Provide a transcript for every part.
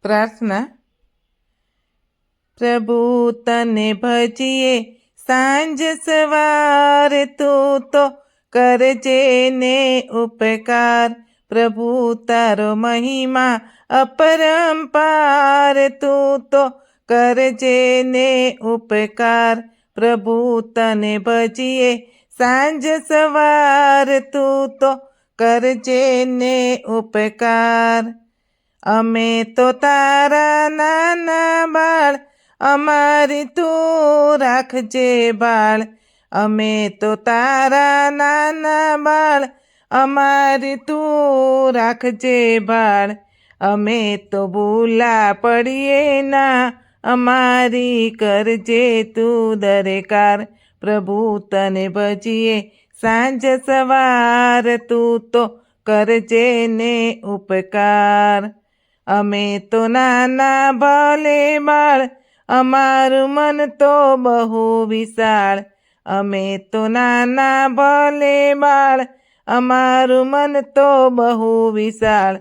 પ્રાર્થના. પ્રભુ તને ભજીએ સાંજ સવાર, તું તો કરજે ને ઉપકાર. પ્રભુ તારો મહિમા અપરંપાર, તું તો કરજે ને ઉપકાર. પ્રભુ તને ભજીએ સાંજ સવાર, તું તો કરજે ને ઉપકાર. અમે તો તારા નાના બાળ, અમારી તું રાખજે બાળ. અમે તો તારા નાના બાળ, અમારી તું રાખજે બાળ. અમે તો ભૂલા પડીએ ના, અમારી કરજે તું દરેકાર. પ્રભુ તને ભજીએ સાંજ સવાર, તું તો કરજે ને ઉપકાર. અમે તો નાના ભલે બાળ, અમારું મન તો બહુ વિશાળ. અમે તો નાના ભલે બાળ, અમારું મન તો બહુ વિશાળ.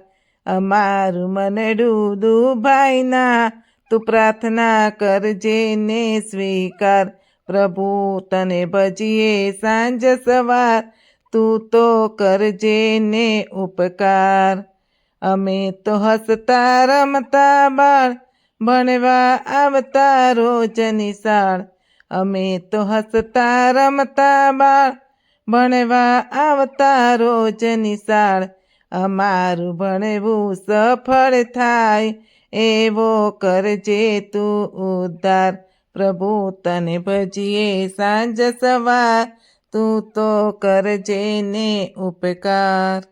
અમારું મનડું દુભાઈ ના, તું પ્રાર્થના કરજે ને સ્વીકાર. પ્રભુ તને ભજીએ સાંજ સવાર, તું તો કરજે ને ઉપકાર. અમે તો હસતા રમતા બાળ, ભણવા આવતા રોજ નિશાળ. અમે તો હસતા રમતા બાળ, ભણવા આવતા રોજ નિશાળ. અમારું ભણવું સફળ થાય, એવો કરજે તું ઉદ્ધાર. પ્રભુ તને ભજીએ સાંજ સવાર, તું તો કરજે ને ઉપકાર.